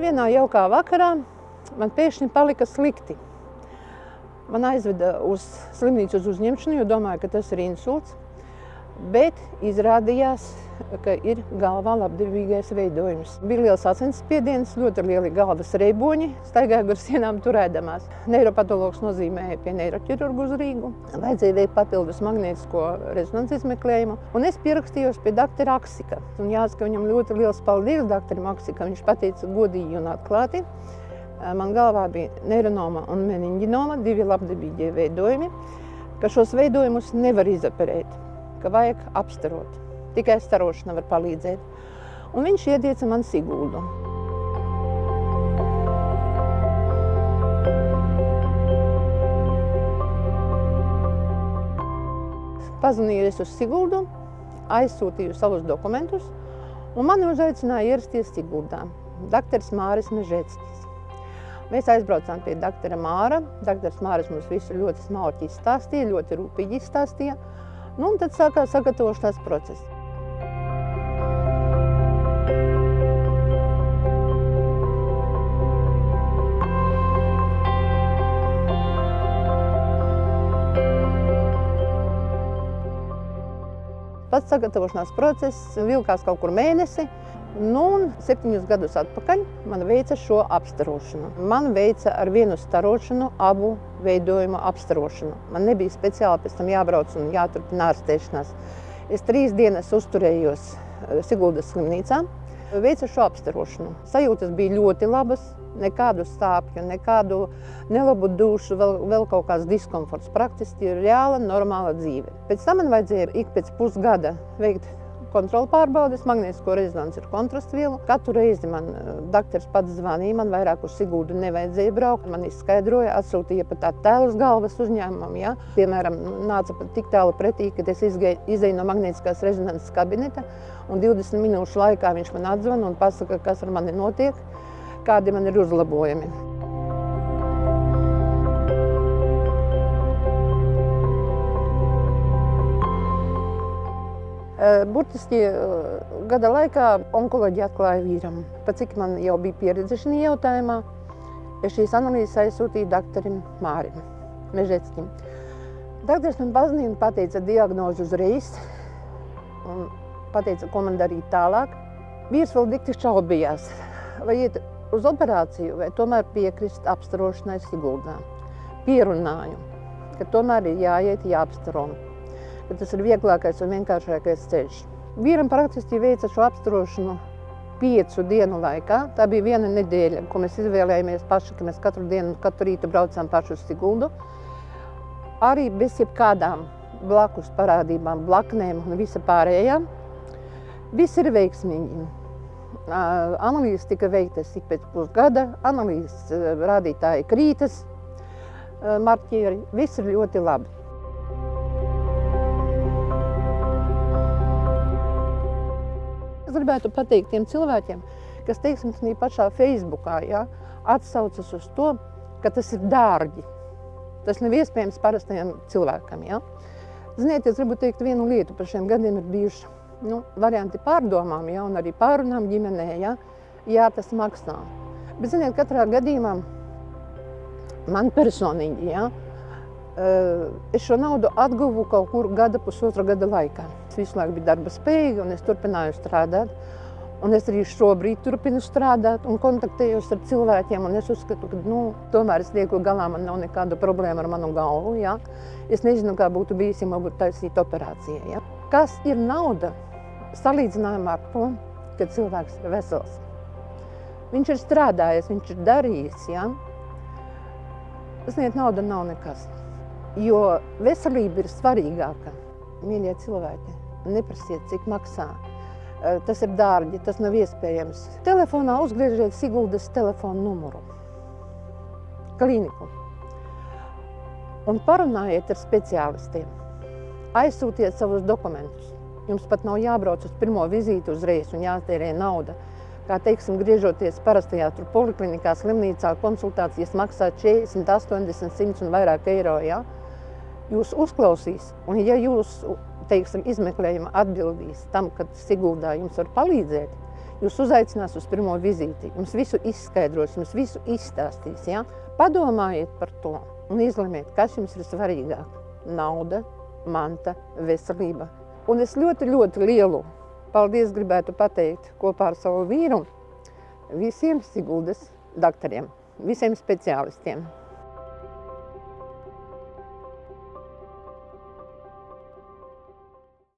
vienā jaukā vakarā man pēkšņi palika slikti. Man aizveda uz slimnīcu uz uzņemšanu, jo domāju, ka tas ir insults, bet izrādījās, ka ir galvā labdevīgais veidojums. Bija liels asinsspiediens, ļoti lieli galvas reiboņi, staigāju gar sienām turēdamās. Neiropatologs nozīmēja pie neiroķirurgu uz Rīgu. Vajadzēja veikt papildus magnētisko rezonanci izmeklējumu, un es pierakstījos pie doktora Aksika. Un jāsaka, viņam ļoti liels paldies doktoram Aksikam, viņš pateica godīgi un atklāti. Man galvā bija neironoma un meninģinoma, 2 labdevīgie veidojumi, ka šos veidojumus nevar izoperēt, ka vajag apstarot. Tikai starošana var palīdzēt. Un viņš ieteica man Siguldu. Pazvanīju es uz Siguldu, aizsūtīju savus dokumentus, un mani uzaicināja ierasties Siguldā. Doktors Māris Mežeckis. Mēs aizbraucām pie doktora Māra. Doktors Māris mums visu ļoti smalki izstāstīja, ļoti rūpīgi izstāstīja. Nu, un tad sākās sagatavošanās process. Pats sagatavošanās process vilkās kaut kur mēnesi, un 7 gadus atpakaļ man veica šo apstarošanu. Man veica ar vienu starošanu abu veidojumu apstarošanu. Man nebija speciāli pēc tam jābrauc un jāturpina ārstēšanās. Es 3 dienas uzturējos Siguldas slimnīcā, veica šo apstarošanu. Sajūtas bija ļoti labas, nekādu sāpju, nekādu nelabu dušu, vēl kaut kāds diskomforts. Praktiski ir reāla, normāla dzīve. Pēc tam man vajadzēja ik pēc pusgada veikt kontrolu pārbaudes, magnētisko rezonanci ar kontrastvielu. Katru reizi man doktors pats zvanīja, man vairāk uz Siguldu nevajadzēja braukt. Man izskaidroja, atsūtīja pat attēlus galvas uzņēmumam. Ja? Piemēram, nāca pat tik tālu pretī, kad es izēju no magnētiskās rezonances kabineta, un 20 minūšu laikā viņš man atzvana un pasaka, kas ar mani notiek, kādi man ir uzlabojumi. Burtiski gada laikā onkoloģija atklāja vīram. Pat cik man jau bija pieredze šajā jautājumā, es šīs analīzes aizsūtīju doktoram Mārim Mežeckim. Doktors man pazvanīja un pateica diagnozi uzreiz, un pateica, ko man darīt tālāk. Vīrs vēl dikti šaubījās, vai iet uz operāciju, vai tomēr piekrist apstarošanai Siguldā. Pierunāju, ka tomēr ir jāiet jāapstaro, ka tas ir vieglākais un vienkāršākais ceļš. Vīram praktiski veica šo apstarošanu 5 dienu laikā. Tā bija viena nedēļa, ko mēs izvēlējāmies paši, ka mēs katru rītu braucām paši uz Siguldu. Arī bez jebkādām blakus parādībām, blaknēm un visa pārējā. Viss ir veiksmīgi. Analīzes tika veiktas ik pēc pusgada, analīzes rādītāji krītas, marķieri, viss ir ļoti labi. Es gribētu pateikt tiem cilvēkiem, kas, teiksim, pašā Facebookā, ja, atsaucas uz to, ka tas ir dārgi. Tas nav iespējams parastajam cilvēkam. Ja. Ziniet, es gribu teikt vienu lietu, par šiem gadiem ir bijuši varianti pārdomām, ja, un arī pārunām ģimenē, ja, jā, tas maksā. Bet, ziniet, katrā gadījumā man personīgi, ja, es šo naudu atguvu kaut kur pusotra gada laikā. Es visu laiku biju darba spējīga, un es turpināju strādāt. Un es arī šobrīd turpinu strādāt un kontaktējos ar cilvēkiem, un es uzskatu, ka tomēr es tieku galā, man nav nekādu problēmu ar manu galvu. Ja. Es nezinu, kā būtu bijis, ja man būtu taisīta operācija. Ja. Kas ir nauda salīdzinājumā ar to, ka cilvēks ir vesels? Viņš ir strādājis, viņš ir darījis. Ja. Ziniet, nauda nav nekas, jo veselība ir svarīgāka. Mīļie cilvēki, neprasiet, cik maksā. Tas ir dārgi, tas nav iespējams. Telefonā uzgriežiet Siguldas telefonu numuru, klīniku, un parunājiet ar speciālistiem. Aizsūtiet savus dokumentus. Jums pat nav jābrauc uz pirmo vizīti uzreiz un jātērē nauda. Kā teiksim, griežoties parastajā poliklinikā, slimnīcā, konsultācijas maksā 40, 80, 100 un vairāk eiro. Ja? Jūs uzklausīs, un ja jūs, teiksim, izmeklējuma atbildīs tam, ka Siguldā jums var palīdzēt, jūs uzaicinās uz pirmo vizīti, jums visu izskaidros, jums visu izstāstīs. Ja? Padomājiet par to un izlemiet, kas jums ir svarīgāk. Nauda, manta, veselība. Un es ļoti lielu paldies gribētu pateikt kopā ar savu vīru visiem Siguldas daktariem, visiem speciālistiem.